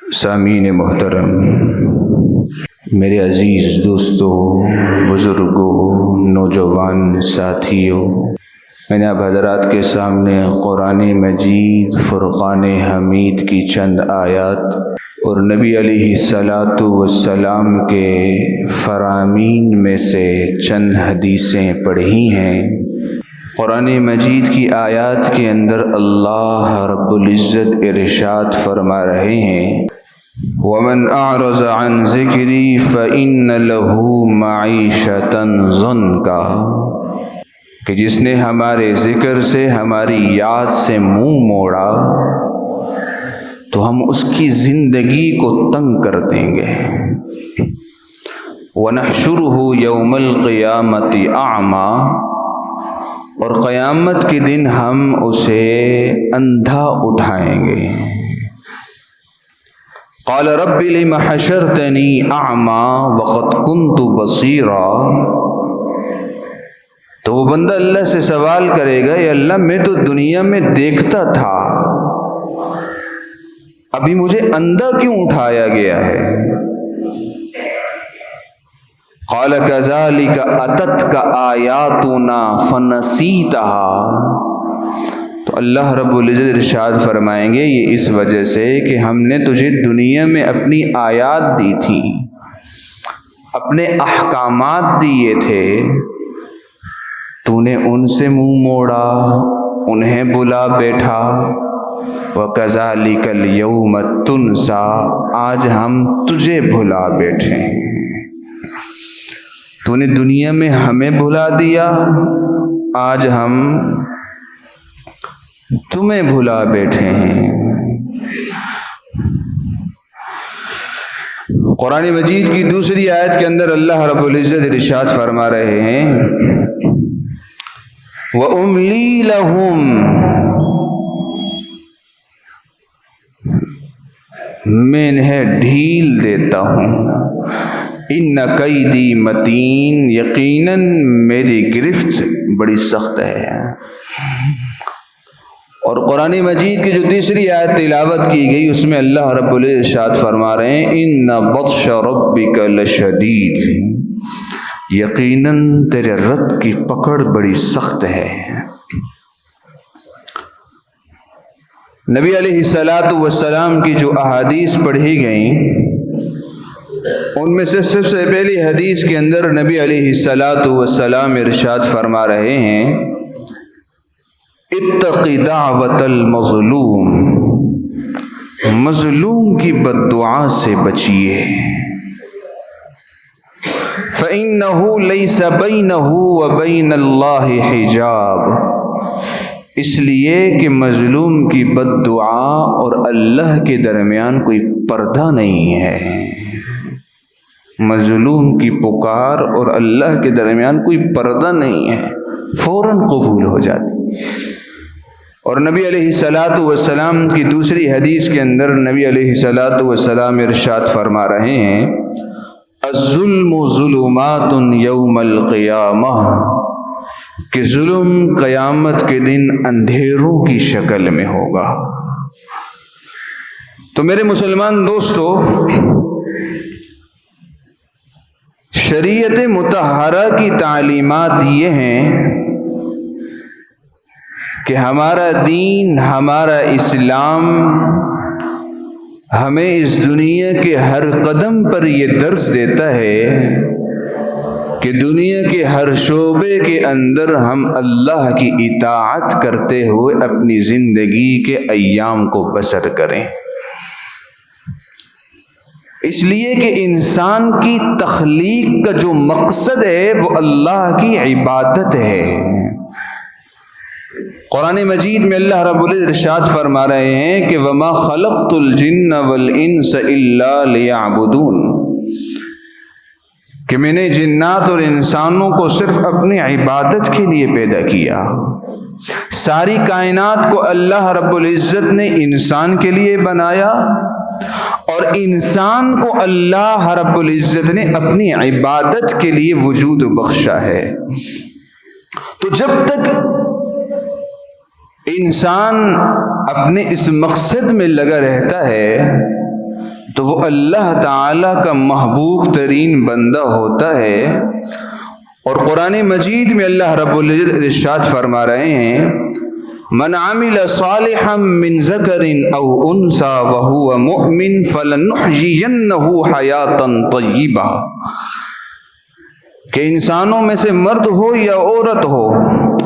سامعین محترم، میرے عزیز دوستوں، بزرگوں، نوجوان ساتھیوں، میں نے اب حضرات کے سامنے قرآن مجید فرقان حمید کی چند آیات اور نبی علیہ الصلاۃ والسلام کے فرامین میں سے چند حدیثیں پڑھی ہیں۔ قرآن مجید کی آیات کے اندر اللہ رب العزت ارشاد فرما رہے ہیں، وَمَنْ أَعْرَضَ عَنْ ذِكْرِي فَإِنَّ لَهُ مَعِيشَةً ضَنْكًا، کہ جس نے ہمارے ذکر سے، ہماری یاد سے منہ موڑا تو ہم اس کی زندگی کو تنگ کر دیں گے۔ وَنَحْشُرُهُ يَوْمَ الْقِيَامَةِ أَعْمَى، اور قیامت کے دن ہم اسے اندھا اٹھائیں گے۔ قال رب لم حشرتنی اعمی وقد كنت بصیرا، تو وہ بندہ اللہ سے سوال کرے گا، یا اللہ میں تو دنیا میں دیکھتا تھا، ابھی مجھے اندھا کیوں اٹھایا گیا ہے؟ قال كذلك اتتك آیاتنا فنسیتها، تو اللہ رب العزت ارشاد فرمائیں گے، یہ اس وجہ سے کہ ہم نے تجھے دنیا میں اپنی آیات دی تھی، اپنے احکامات دیے تھے، تو نے ان سے منہ موڑا، انہیں بلا بیٹھا۔ وَكَذَلِكَ الْيَوْمَ تُنْسَى، آج ہم تجھے بھلا بیٹھے ہیں۔ تو نے دنیا میں ہمیں بھلا دیا، آج ہم تمہیں بھلا بیٹھے ہیں۔ قرآن مجید کی دوسری آیت کے اندر اللہ رب العزت ارشاد فرما رہے ہیں، وَأُمْلِي لَهُمْ، میں انہیں ڈھیل دیتا ہوں، ان کیدی متین، یقیناً میری گرفت بڑی سخت ہے۔ اور قرآن مجید کی جو تیسری آیت تلاوت کی گئی اس میں اللہ رب العزت ارشاد فرما رہے ہیں، ان بطش ربک لشدید، یقیناً تیرے رب کی پکڑ بڑی سخت ہے۔ نبی علیہ الصلاۃ والسلام کی جو احادیث پڑھی گئیں ان میں سے سب سے پہلی حدیث کے اندر نبی علیہ الصلاۃ والسلام ارشاد فرما رہے ہیں، اتق دعوت المظلوم، مظلوم کی بد دعا سے بچیے، فإنہ لیس بینہ وبین اللہ حجاب، اس لیے کہ مظلوم کی بد دعا اور اللہ کے درمیان کوئی پردہ نہیں ہے۔ مظلوم کی پکار اور اللہ کے درمیان کوئی پردہ نہیں ہے، فوراً قبول ہو جاتی۔ اور نبی علیہ الصلاۃ والسلام کی دوسری حدیث کے اندر نبی علیہ الصلاۃ والسلام ارشاد فرما رہے ہیں، الظلم ظلمات یوم القیامہ، کہ ظلم قیامت کے دن اندھیروں کی شکل میں ہوگا۔ تو میرے مسلمان دوستو، شریعت مطہرہ کی تعلیمات یہ ہیں کہ ہمارا دین، ہمارا اسلام ہمیں اس دنیا کے ہر قدم پر یہ درس دیتا ہے کہ دنیا کے ہر شعبے کے اندر ہم اللہ کی اطاعت کرتے ہوئے اپنی زندگی کے ایام کو بسر کریں، اس لیے کہ انسان کی تخلیق کا جو مقصد ہے وہ اللہ کی عبادت ہے۔ قرآن مجید میں اللہ رب العزت ارشاد فرما رہے ہیں کہ وَمَا خَلَقْتُ الْجِنَّ وَالْإِنسَ إِلَّا لِيَعْبُدُونَ، کہ میں نے جنات اور انسانوں کو صرف اپنی عبادت کے لیے پیدا کیا۔ ساری کائنات کو اللہ رب العزت نے انسان کے لیے بنایا اور انسان کو اللہ رب العزت نے اپنی عبادت کے لیے وجود بخشا ہے۔ تو جب تک انسان اپنے اس مقصد میں لگا رہتا ہے تو وہ اللہ تعالیٰ کا محبوب ترین بندہ ہوتا ہے۔ اور قرآن مجید میں اللہ رب العزت ارشاد فرما رہے ہیں، من عمل صالحا من ذکر او انثى وهو مؤمن فلنحيينه حیاتا طیبہ، کہ انسانوں میں سے مرد ہو یا عورت ہو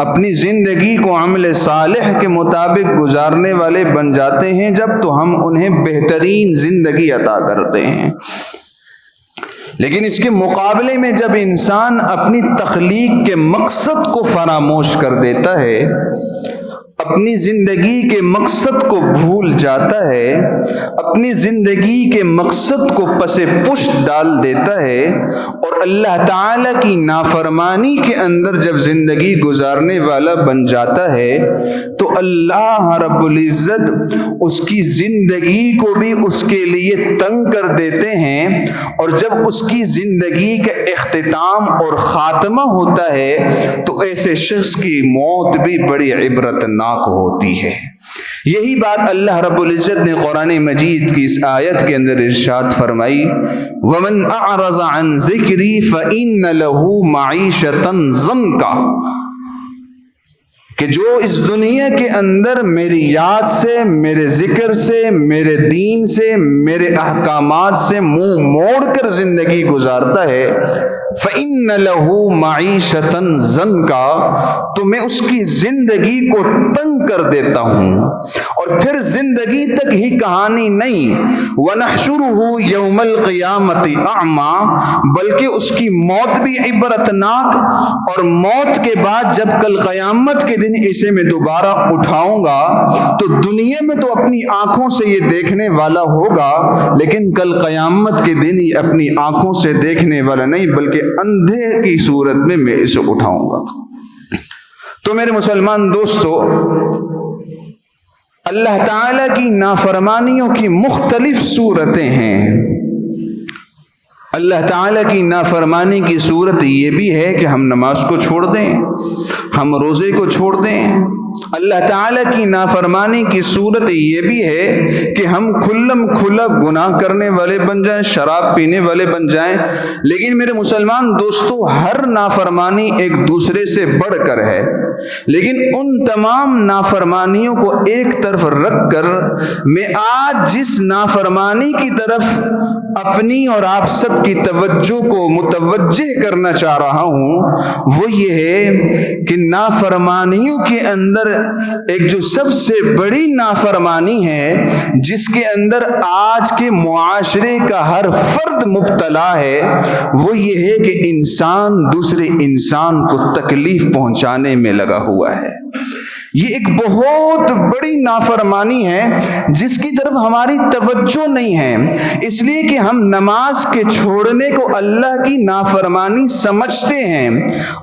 اپنی زندگی کو عمل صالح کے مطابق گزارنے والے بن جاتے ہیں جب تو ہم انہیں بہترین زندگی عطا کرتے ہیں۔ لیکن اس کے مقابلے میں جب انسان اپنی تخلیق کے مقصد کو فراموش کر دیتا ہے، اپنی زندگی کے مقصد کو بھول جاتا ہے، اپنی زندگی کے مقصد کو پس پشت ڈال دیتا ہے اور اللہ تعالیٰ کی نافرمانی کے اندر جب زندگی گزارنے والا بن جاتا ہے تو اللہ رب العزت اس کی زندگی کو بھی اس کے لیے تنگ کر دیتے ہیں، اور جب اس کی زندگی کا اختتام اور خاتمہ ہوتا ہے تو ایسے شخص کی موت بھی بڑی عبرتناک ہوتی ہے۔ یہی بات اللہ رب العزت نے قرآن مجید کی اس آیت کے اندر ارشاد فرمائی، وَمَنْ أَعْرَضَ عَنْ ذِكْرِي فَإِنَّ لَهُ مَعِيشَةً ضَنْكًا، کہ جو اس دنیا کے اندر میری یاد سے، میرے ذکر سے، میرے دین سے، میرے احکامات سے منہ موڑ کر زندگی گزارتا ہے، فَإِنَّ لَهُ مَعِيشَةً ضَنْكًا، تو میں اس کی زندگی کو تنگ کر دیتا ہوں۔ اور پھر زندگی تک ہی کہانی نہیں، وَنَحْشُرُهُ يَوْمَ الْقِيَامَةِ أَعْمَى، بلکہ اس کی موت بھی عبرتناک، اور موت کے بعد جب کل قیامت کے دن اسے میں دوبارہ اٹھاؤں گا تو دنیا میں تو اپنی آنکھوں سے یہ دیکھنے والا ہوگا، لیکن کل قیامت کے دن یہ اپنی آنکھوں سے دیکھنے والا نہیں بلکہ اندھے کی صورت میں اسے اٹھاؤں گا۔ تو میرے مسلمان دوستو، اللہ تعالیٰ کی نافرمانیوں کی مختلف صورتیں ہیں۔ اللہ تعالیٰ کی نافرمانی کی صورت یہ بھی ہے کہ ہم نماز کو چھوڑ دیں، ہم روزے کو چھوڑ دیں۔ اللہ تعالیٰ کی نافرمانی کی صورت یہ بھی ہے کہ ہم کھلم کھلا گناہ کرنے والے بن جائیں، شراب پینے والے بن جائیں۔ لیکن میرے مسلمان دوستو، ہر نافرمانی ایک دوسرے سے بڑھ کر ہے، لیکن ان تمام نافرمانیوں کو ایک طرف رکھ کر میں آج جس نافرمانی کی طرف اپنی اور آپ سب کی توجہ کو متوجہ کرنا چاہ رہا ہوں وہ یہ ہے کہ نافرمانیوں کے اندر ایک جو سب سے بڑی نافرمانی ہے، جس کے اندر آج کے معاشرے کا ہر فرد مبتلا ہے، وہ یہ ہے کہ انسان دوسرے انسان کو تکلیف پہنچانے میں لگا ہوا ہے۔ یہ ایک بہت بڑی نافرمانی ہے جس کی طرف ہماری توجہ نہیں ہے، اس لیے کہ ہم نماز کے چھوڑنے کو اللہ کی نافرمانی سمجھتے ہیں،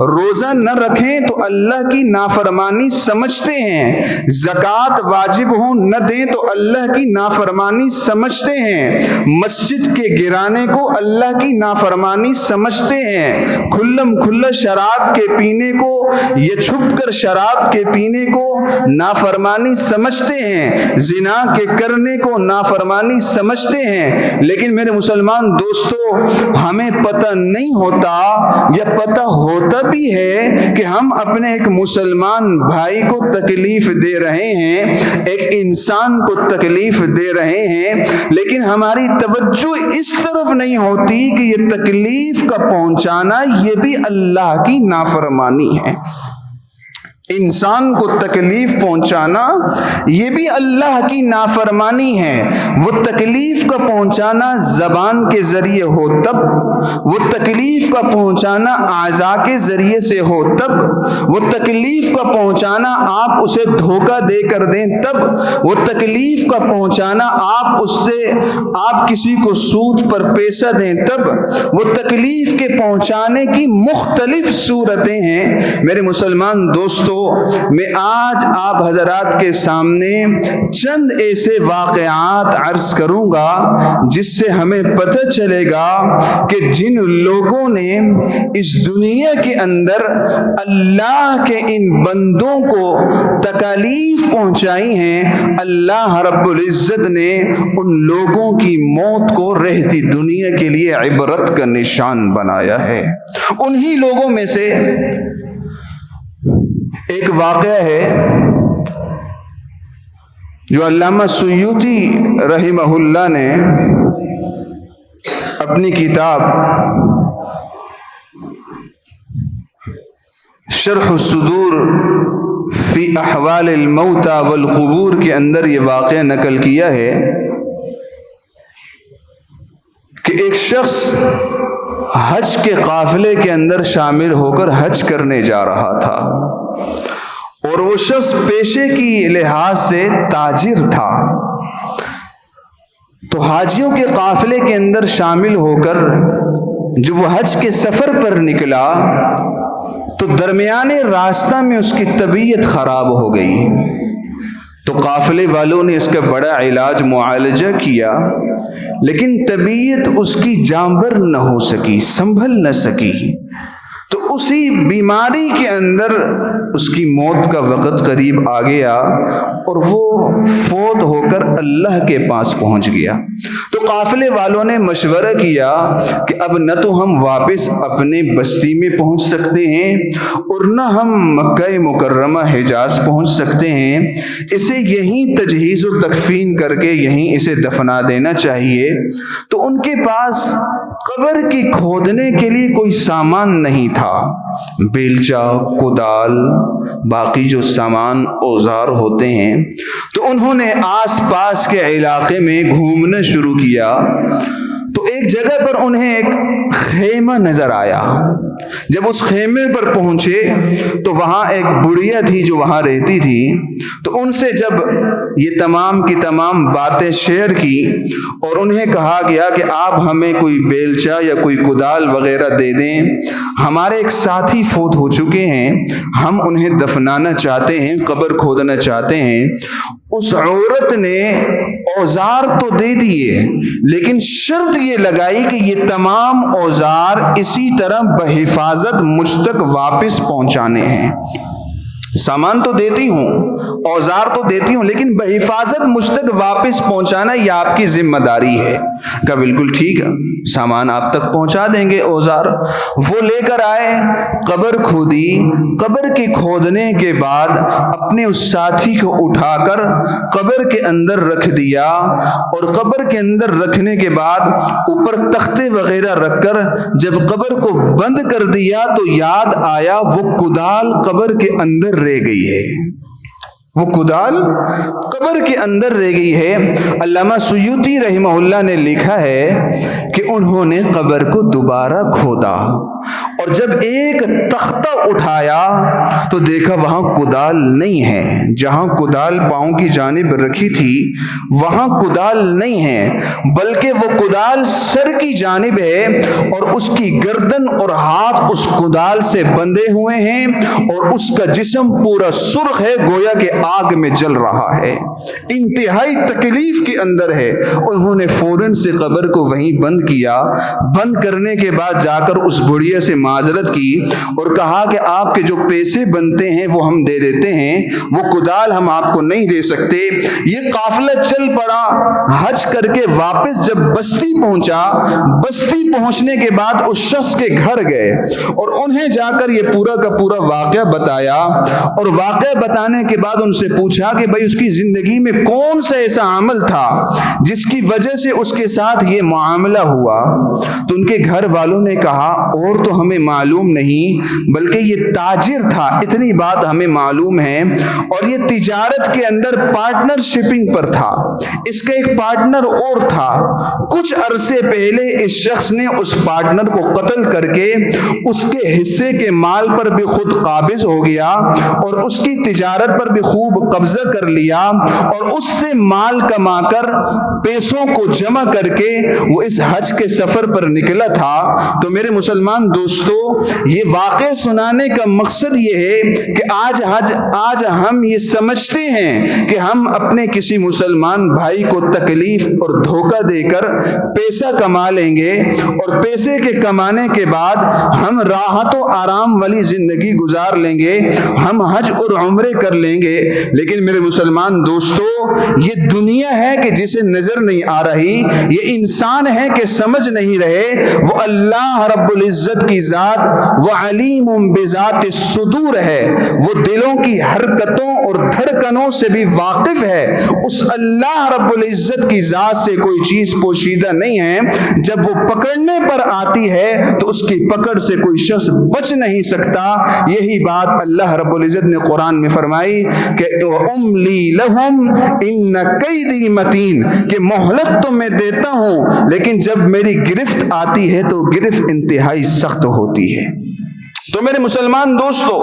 روزہ نہ رکھیں تو اللہ کی نافرمانی سمجھتے ہیں، زکوٰۃ واجب ہو نہ دیں تو اللہ کی نافرمانی سمجھتے ہیں، مسجد کے گرانے کو اللہ کی نافرمانی سمجھتے ہیں، کھلم کھلا شراب کے پینے کو یا چھپ کر شراب کے پینے کو نافرمانی سمجھتے ہیں، زنا کے کرنے کو نافرمانی سمجھتے ہیں۔ لیکن میرے مسلمان دوستو، ہمیں پتہ نہیں ہوتا یا پتہ ہوتا بھی ہے کہ ہم اپنے ایک مسلمان بھائی کو تکلیف دے رہے ہیں، ایک انسان کو تکلیف دے رہے ہیں، لیکن ہماری توجہ اس طرف نہیں ہوتی کہ یہ تکلیف کا پہنچانا یہ بھی اللہ کی نافرمانی ہے۔ انسان کو تکلیف پہنچانا یہ بھی اللہ کی نافرمانی ہے۔ وہ تکلیف کا پہنچانا زبان کے ذریعے ہو تب، وہ تکلیف کا پہنچانا اعضاء کے ذریعے سے ہو تب، وہ تکلیف کا پہنچانا آپ اسے دھوکہ دے کر دیں تب، وہ تکلیف کا پہنچانا آپ کسی کو سود پر پیسہ دیں تب، وہ تکلیف کے پہنچانے کی مختلف صورتیں ہیں۔ میرے مسلمان دوستو، میں آج آپ حضرات کے سامنے چند ایسے واقعات عرض کروں گا جس سے ہمیں پتہ چلے گا کہ جن لوگوں نے اس دنیا کے اندر اللہ کے ان بندوں کو تکالیف پہنچائی ہیں، اللہ رب العزت نے ان لوگوں کی موت کو رہتی دنیا کے لیے عبرت کا نشان بنایا ہے۔ انہی لوگوں میں سے ایک واقعہ ہے جو علامہ سیوطی رحمہ اللہ نے اپنی کتاب شرح الصدور فی احوال الموتى والقبور کے اندر یہ واقعہ نقل کیا ہے کہ ایک شخص حج کے قافلے کے اندر شامل ہو کر حج کرنے جا رہا تھا، اور وہ شخص پیشے کی لحاظ سے تاجر تھا۔ تو حاجیوں کے قافلے کے اندر شامل ہو کر جب وہ حج کے سفر پر نکلا تو درمیانے راستہ میں اس کی طبیعت خراب ہو گئی۔ تو قافلے والوں نے اس کا بڑا علاج معالجہ کیا، لیکن طبیعت اس کی جانبر نہ ہو سکی، سنبھل نہ سکی۔ تو اسی بیماری کے اندر اس کی موت کا وقت قریب آ گیا اور وہ فوت ہو کر اللہ کے پاس پہنچ گیا۔ تو قافلے والوں نے مشورہ کیا کہ اب نہ تو ہم واپس اپنے بستی میں پہنچ سکتے ہیں اور نہ ہم مکہ مکرمہ حجاز پہنچ سکتے ہیں، اسے یہیں تجہیز و تکفین کر کے یہیں اسے دفنا دینا چاہیے۔ تو ان کے پاس قبر کی کھودنے کے لیے کوئی سامان نہیں تھا، بیلچا، کدال، باقی جو سامان اوزار ہوتے ہیں۔ تو انہوں نے آس پاس کے علاقے میں گھومنا شروع کیا تو ایک جگہ پر انہیں ایک خیمہ نظر آیا۔ جب اس خیمے پر پہنچے تو وہاں ایک بڑھیا تھی جو وہاں رہتی تھی۔ تو ان سے جب یہ تمام کی تمام باتیں شیئر کی اور انہیں کہا گیا کہ آپ ہمیں کوئی بیلچا یا کوئی کدال وغیرہ دے دیں، ہمارے ایک ساتھی فوت ہو چکے ہیں، ہم انہیں دفنانا چاہتے ہیں، قبر کھودنا چاہتے ہیں۔ اس عورت نے اوزار تو دے دیے، لیکن شرط یہ لگائی کہ یہ تمام اوزار اسی طرح بحفاظت مجھ تک واپس پہنچانے ہیں۔ سامان تو دیتی ہوں، اوزار تو دیتی ہوں، لیکن بحفاظت مجھ تک واپس پہنچانا یہ آپ کی ذمہ داری ہے۔ کہا بالکل ٹھیک ہے، سامان آپ تک پہنچا دیں گے، اوزار۔ وہ لے کر آئے، قبر کھودی۔ قبر کے کھودنے کے بعد اپنے اس ساتھی کو اٹھا کر قبر کے اندر رکھ دیا، اور قبر کے اندر رکھنے کے بعد اوپر تختے وغیرہ رکھ کر جب قبر کو بند کر دیا تو یاد آیا وہ کدال قبر کے اندر رہ گئی ہے، وہ کدال قبر کے اندر رہ گئی ہے۔ علامہ سیوطی رحمہ اللہ نے لکھا ہے کہ انہوں نے قبر کو دوبارہ کھودا، اور جب ایک تختہ اٹھایا تو دیکھا وہاں کدال نہیں ہے، جہاں کدال پاؤں کی جانب رکھی تھی وہاں کدال نہیں ہے، بلکہ وہ کدال سر کی جانب ہے، اور اس کی گردن اور ہاتھ اس کدال سے بندھے ہوئے ہیں، اور اس کا جسم پورا سرخ ہے، گویا کہ آگ میں جل رہا ہے، انتہائی تکلیف کے اندر ہے۔ انہوں نے فوراً سے قبر کو وہیں بند کیا۔ بند کرنے کے بعد جا کر اس بڑھیا سے معذرت کی اور کہا کہ آپ کے جو پیسے بنتے ہیں وہ ہم دے دیتے ہیں، وہ کدال ہم آپ کو نہیں دے سکتے۔ یہ قافلہ چل پڑا، حج کر کے واپس جب بستی پہنچا، بستی پہنچنے کے بعد اس شخص کے گھر گئے اور انہیں جا کر یہ پورا کا پورا واقعہ بتایا، اور واقعہ بتانے کے بعد ان سے پوچھا کہ بھائی اس کی زندگی میں کون سا ایسا عمل تھا جس کی وجہ سے اس کے ساتھ یہ معاملہ ہوا۔ تو ان کے گھر والوں نے کہا اور تو ہمیں معلوم نہیں، بلکہ یہ تاجر تھا، اتنی بات ہمیں معلوم ہے، اور یہ تجارت کے اندر پارٹنر شپنگ پر تھا، اس کا ایک پارٹنر اور تھا۔ کچھ عرصے پہلے اس شخص نے اس پارٹنر کو قتل کر کے اس کے حصے کے مال پر بھی خود قابض ہو گیا اور اس کی تجارت پر بھی خوب قبضہ کر لیا، اور اس سے مال کما کر پیسوں کو جمع کر کے وہ اس حج کے سفر پر نکلا تھا۔ تو میرے مسلمان دوستوں، دوستو، یہ واقعہ سنانے کا مقصد یہ ہے کہ آج ہم یہ سمجھتے ہیں کہ ہم اپنے کسی مسلمان بھائی کو تکلیف اور دھوکہ دے کر پیسہ کما لیں گے، اور پیسے کے کمانے کے بعد ہم راحت و آرام والی زندگی گزار لیں گے، ہم حج اور عمرے کر لیں گے۔ لیکن میرے مسلمان دوستو، یہ دنیا ہے کہ جسے نظر نہیں آ رہی، یہ انسان ہے کہ سمجھ نہیں رہے، وہ اللہ رب العزت کی ذات وہ علیم بذات الصدور ہے، وہ دلوں کی حرکتوں اور دھڑکنوں سے بھی واقف ہے۔ اس اللہ رب العزت کی ذات سے کوئی چیز پوشیدہ نہیں ہے، جب وہ پکڑنے پر آتی ہے تو اس کی پکڑ سے کوئی شخص بچ نہیں سکتا۔ یہی بات اللہ رب العزت نے قرآن میں فرمائی کہ وَأُمْلِي لَهُمْ إِنَّ كَيْدِي مَتِينٌ، کہ مہلت تو میں دیتا ہوں لیکن جب میری گرفت آتی ہے تو گرفت انتہائی سخت ہوتی ہے۔ تو میرے مسلمان دوستو،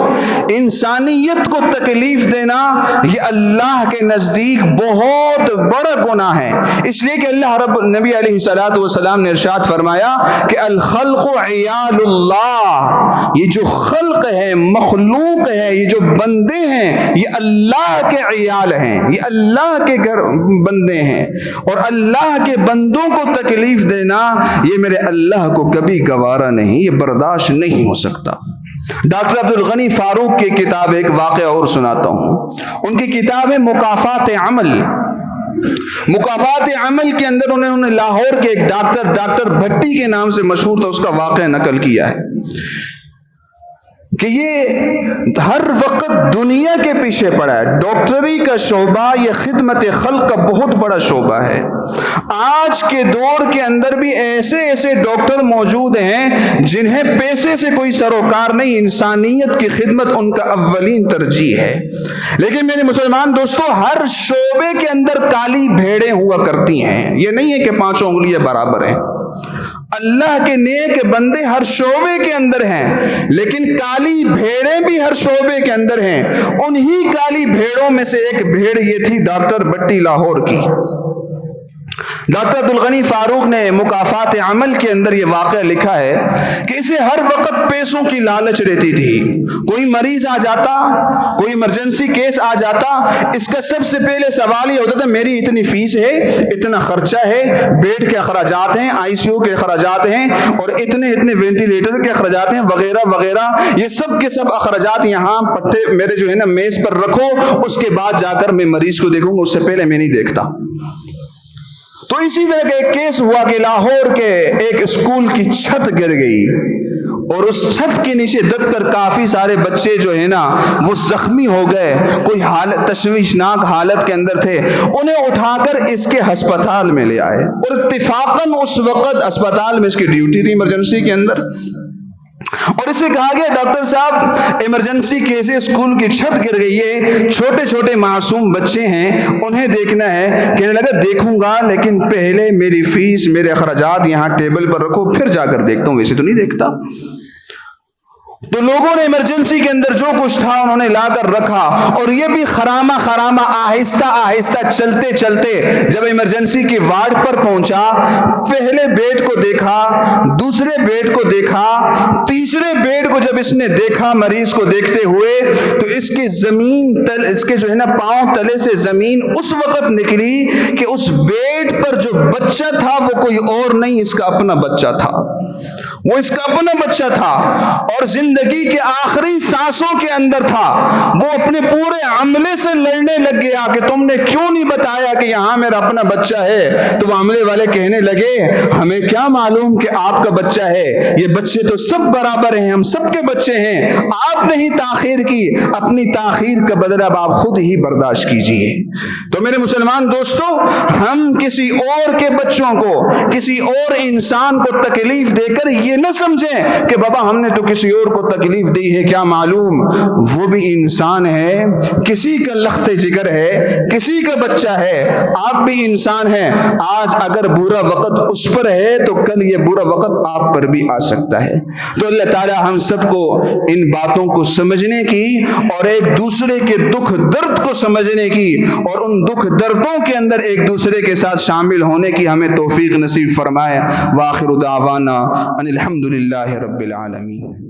انسانیت کو تکلیف دینا یہ اللہ کے نزدیک بہت بڑا گناہ ہے، اس لیے کہ اللہ نبی علیہ الصلوۃ والسلام نے ارشاد فرمایا کہ الخلق عیال اللہ، یہ جو خلق ہے، مخلوق ہے، یہ جو بندے ہیں، یہ اللہ کے عیال ہیں، یہ اللہ کے گھر بندے ہیں، اور اللہ کے بندوں کو تکلیف دینا یہ میرے اللہ کو کبھی گوارا نہیں، یہ برداشت نہیں ہو سکتا۔ ڈاکٹر عبدالغنی فاروق کی کتاب ایک واقعہ اور سناتا ہوں۔ ان کی کتاب ہے مکافات عمل۔ مکافات عمل کے اندر انہوں نے لاہور کے ایک ڈاکٹر بھٹی کے نام سے مشہور تھا، اس کا واقعہ نقل کیا ہے کہ یہ ہر وقت دنیا کے پیچھے پڑا ہے۔ ڈاکٹری کا شعبہ یہ خدمت خلق کا بہت بڑا شعبہ ہے۔ آج کے دور کے اندر بھی ایسے ڈاکٹر موجود ہیں جنہیں پیسے سے کوئی سروکار نہیں، انسانیت کی خدمت ان کا اولین ترجیح ہے۔ لیکن میرے مسلمان دوستو، ہر شعبے کے اندر کالی بھیڑیں ہوا کرتی ہیں، یہ نہیں ہے کہ پانچوں انگلیاں برابر ہیں۔ اللہ کے نیک بندے ہر شعبے کے اندر ہیں، لیکن کالی بھیڑیں بھی ہر شعبے کے اندر ہیں۔ انہی کالی بھیڑوں میں سے ایک بھیڑ یہ تھی ڈاکٹر بھٹی لاہور کی۔ ڈاکٹر عبدالغنی فاروق نے مکافات عمل کے اندر یہ واقعہ لکھا ہے کہ اسے ہر وقت پیسوں کی لالچ رہتی تھی۔ کوئی مریض آ جاتا، کوئی ایمرجنسی کیس آ جاتا، اس کا سب سے پہلے سوال یہ ہوتا تھا میری اتنی فیس ہے، اتنا خرچہ ہے، بیڈ کے اخراجات ہیں، آئی سی یو کے اخراجات ہیں، اور اتنے وینٹیلیٹر کے اخراجات ہیں، وغیرہ وغیرہ۔ یہ سب کے سب اخراجات یہاں پٹے میرے جو ہے نا میز پر رکھو، اس کے بعد جا کر میں مریض کو دیکھوں گا، اس سے پہلے میں نہیں دیکھتا۔ تو اسی طرح کا ایک کیس ہوا کہ لاہور کے ایک اسکول کی چھت گر گئی، اور اس چھت کے نیچے دب کر کافی سارے بچے جو ہے نا وہ زخمی ہو گئے، کوئی تشویشناک حالت کے اندر تھے۔ انہیں اٹھا کر اس کے ہسپتال میں لے آئے، اور اتفاقاً اس وقت ہسپتال میں اس کی ڈیوٹی تھی ایمرجنسی کے اندر، اور اسے کہا گیا ڈاکٹر صاحب ایمرجنسی کیسے اسکول کی چھت گر گئی ہے، چھوٹے چھوٹے معصوم بچے ہیں، انہیں دیکھنا ہے۔ کہنے لگا دیکھوں گا لیکن پہلے میری فیس، میرے اخراجات یہاں ٹیبل پر رکھو، پھر جا کر دیکھتا ہوں، ویسے تو نہیں دیکھتا۔ تو لوگوں نے ایمرجنسی کے اندر جو کچھ تھا انہوں نے لا کر رکھا، اور یہ بھی خرامہ آہستہ آہستہ چلتے چلتے جب ایمرجنسی کی وارڈ پر پہنچا، پہلے بیڈ کو دیکھا، دوسرے بیڈ کو دیکھا، تیسرے بیڈ کو جب اس نے دیکھا مریض کو دیکھتے ہوئے، تو اس کی زمین اس کے جو ہے نا پاؤں تلے سے زمین اس وقت نکلی کہ اس بیڈ پر جو بچہ تھا وہ کوئی اور نہیں، اس کا اپنا بچہ تھا، وہ اس کا اپنا بچہ تھا، اور زندگی کے آخری سانسوں کے اندر تھا۔ وہ اپنے پورے عملے سے لڑنے لگ گیا کہ تم نے کیوں نہیں بتایا کہ یہاں میرا اپنا بچہ ہے؟ تو وہ عملے والے کہنے لگے ہمیں کیا معلوم کہ آپ کا بچہ ہے، یہ بچے تو سب برابر ہیں، ہم سب کے بچے ہیں، آپ نے ہی تاخیر کی، اپنی تاخیر کا بدلہ آپ خود ہی برداشت کیجئے۔ تو میرے مسلمان دوستو، ہم کسی اور کے بچوں کو، کسی اور انسان کو تکلیف دے کر یہ نہ سمجھیں کہ بابا ہم نے تو کسی اور کو تکلیف دی ہے کیا معلوم؟ وہ بھی انسان ہے، کسی کا لخت جگر ہے، کسی کا بچہ ہے، آپ بھی انسان ہیں۔ آج اگر برا وقت اس پر ہے تو کل یہ برا وقت آپ پر بھی آ سکتا ہے۔ تو اللہ تعالی ہم سب کو ان باتوں کو سمجھنے کی اور ایک دوسرے کے دکھ درد کو سمجھنے کی اور ان دکھ دردوں کے اندر ایک دوسرے کے ساتھ شامل ہونے کی ہمیں توفیق نصیب فرمائے۔ وآخر دعوانا ان الحمد للہ رب العالمین۔